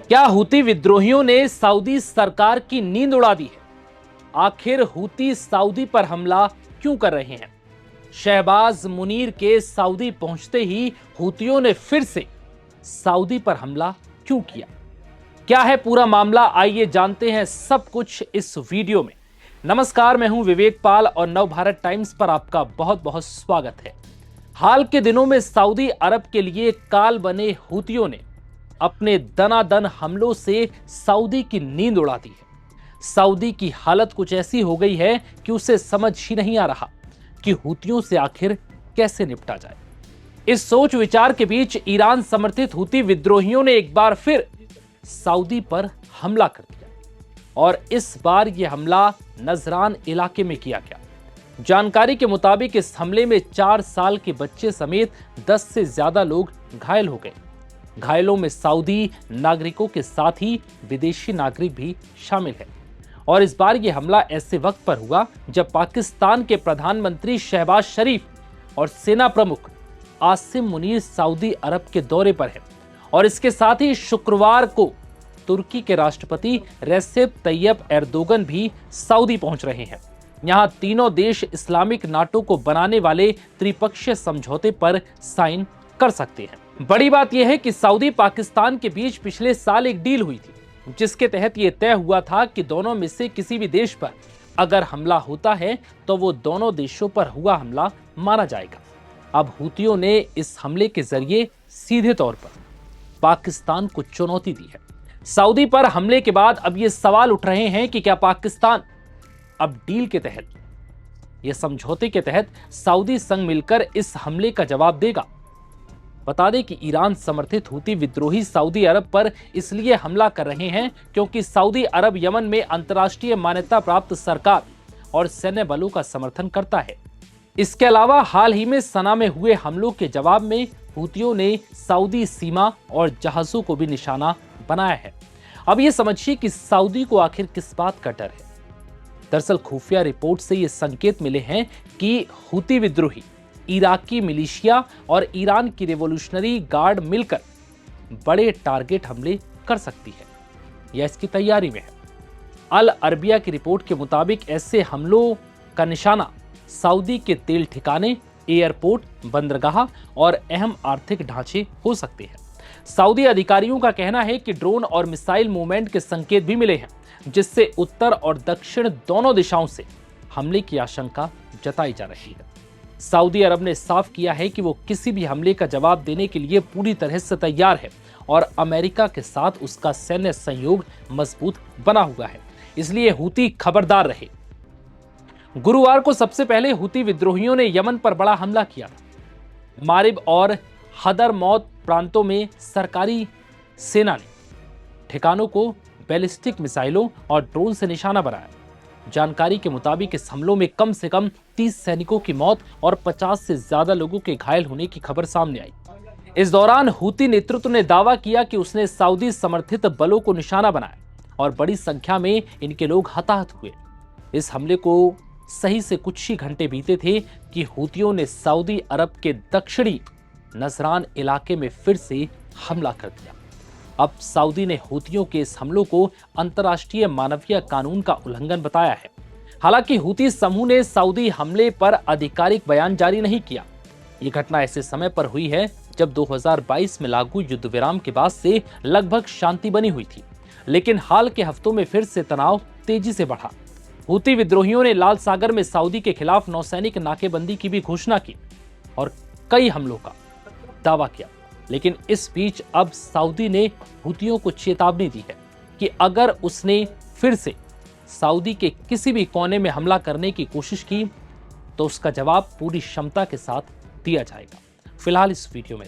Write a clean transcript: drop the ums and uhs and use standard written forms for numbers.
क्या हूती विद्रोहियों ने सऊदी सरकार की नींद उड़ा दी है? आखिर हूती सऊदी पर हमला क्यों कर रहे हैं? शहबाज मुनीर के सऊदी पहुंचते ही हूतियों ने फिर से सऊदी पर हमला क्यों किया? क्या है पूरा मामला, आइए जानते हैं सब कुछ इस वीडियो में। नमस्कार, मैं हूं विवेक पाल और नवभारत टाइम्स पर आपका बहुत बहुत स्वागत है। हाल के दिनों में सऊदी अरब के लिए काल बने हूतियों ने अपने दनादन हमलों से सऊदी की नींद उड़ा दी है। सऊदी की हालत कुछ ऐसी हो गई है कि उसे समझ ही नहीं आ रहा कि हूतियों से आखिर कैसे निपटा जाए। इस सोच विचार के बीच ईरान समर्थित हूती विद्रोहियों ने एक बार फिर सऊदी पर हमला कर दिया और इस बार यह हमला नजरान इलाके में किया गया। जानकारी के मुताबिक इस हमले में 4 साल के बच्चे समेत 10 से ज्यादा लोग घायल हो गए। घायलों में सऊदी नागरिकों के साथ ही विदेशी नागरिक भी शामिल है और इस बार यह हमला ऐसे वक्त पर हुआ जब पाकिस्तान के प्रधानमंत्री शहबाज शरीफ और सेना प्रमुख आसिम मुनीर सऊदी अरब के दौरे पर है और इसके साथ ही शुक्रवार को तुर्की के राष्ट्रपति रेसेप तैयब एर्दोगन भी सऊदी पहुंच रहे हैं। यहां तीनों देश इस्लामिक नाटो को बनाने वाले त्रिपक्षीय समझौते पर साइन कर सकते हैं। बड़ी बात यह है कि सऊदी पाकिस्तान के बीच पिछले साल एक डील हुई थी जिसके तहत यह तय हुआ था कि दोनों में से किसी भी देश पर अगर हमला होता है तो वो दोनों देशों पर हुआ हमला माना जाएगा। अब हूतियों ने इस हमले के जरिए सीधे तौर पर पाकिस्तान को चुनौती दी है। सऊदी पर हमले के बाद अब ये सवाल उठ रहे हैं कि क्या पाकिस्तान अब डील के तहत, यह समझौते के तहत सऊदी संग मिलकर इस हमले का जवाब देगा? बता दें कि ईरान समर्थित हूती विद्रोही सऊदी अरब पर इसलिए हमला कर रहे हैं क्योंकि सऊदी अरब यमन में अंतर्राष्ट्रीय मान्यता प्राप्त सरकार और सैन्य बलों का समर्थन करता है। इसके अलावा हाल ही में सना में हुए हमलों के जवाब में हूतियों ने सऊदी सीमा और जहाजों को भी निशाना बनाया है। अब यह समझिए कि सऊदी को आखिर किस बात का डर है। दरअसल खुफिया रिपोर्ट से ये संकेत मिले हैं कि हूती विद्रोही इराकी मिलिशिया और ईरान की रिवॉल्यूशनरी गार्ड मिलकर बड़े टारगेट हमले कर सकती है या इसकी तैयारी में है। अल अरबिया की रिपोर्ट के मुताबिक ऐसे हमलों का निशाना सऊदी के तेल ठिकाने, एयरपोर्ट, बंदरगाह और अहम आर्थिक ढांचे हो सकते हैं। सऊदी अधिकारियों का कहना है कि ड्रोन और मिसाइल मूवमेंट के संकेत भी मिले हैं जिससे उत्तर और दक्षिण दोनों दिशाओं से हमले की आशंका जताई जा रही है। सऊदी अरब ने साफ किया है कि वो किसी भी हमले का जवाब देने के लिए पूरी तरह से तैयार है और अमेरिका के साथ उसका सैन्य सहयोग मजबूत बना हुआ है, इसलिए हूती खबरदार रहे। गुरुवार को सबसे पहले हूती विद्रोहियों ने यमन पर बड़ा हमला किया। मारिब और हदरमौत प्रांतों में सरकारी सेना ने ठिकानों को बैलिस्टिक मिसाइलों और ड्रोन से निशाना बनाया। जानकारी के मुताबिक इस हमलों में कम से कम 30 सैनिकों की मौत और 50 से ज्यादा लोगों के घायल होने की खबर सामने आई। इस दौरान हूती नेतृत्व ने दावा किया कि उसने सऊदी समर्थित बलों को निशाना बनाया और बड़ी संख्या में इनके लोग हताहत हुए। इस हमले को सही से कुछ ही घंटे बीते थे कि हूतियों ने सऊदी अरब के दक्षिणी नजरान इलाके में फिर से हमला कर दिया। अब सऊदी ने हूतियों के इस हमलों को अंतर्राष्ट्रीय मानवीय कानून का उल्लंघन बताया है। हालांकि हूती समूह ने सऊदी हमले पर आधिकारिक बयान जारी नहीं किया। यह घटना ऐसे समय पर हुई है जब 2022 में लागू युद्ध विराम के बाद से लगभग शांति बनी हुई थी, लेकिन हाल के हफ्तों में फिर से तनाव तेजी से बढ़ा। हूती विद्रोहियों ने लाल सागर में सऊदी के खिलाफ नौसैनिक नाकेबंदी की भी घोषणा की और कई हमलों का दावा किया, लेकिन इस बीच अब सऊदी ने हूतियों को चेतावनी दी है कि अगर उसने फिर से सऊदी के किसी भी कोने में हमला करने की कोशिश की तो उसका जवाब पूरी क्षमता के साथ दिया जाएगा। फिलहाल इस वीडियो में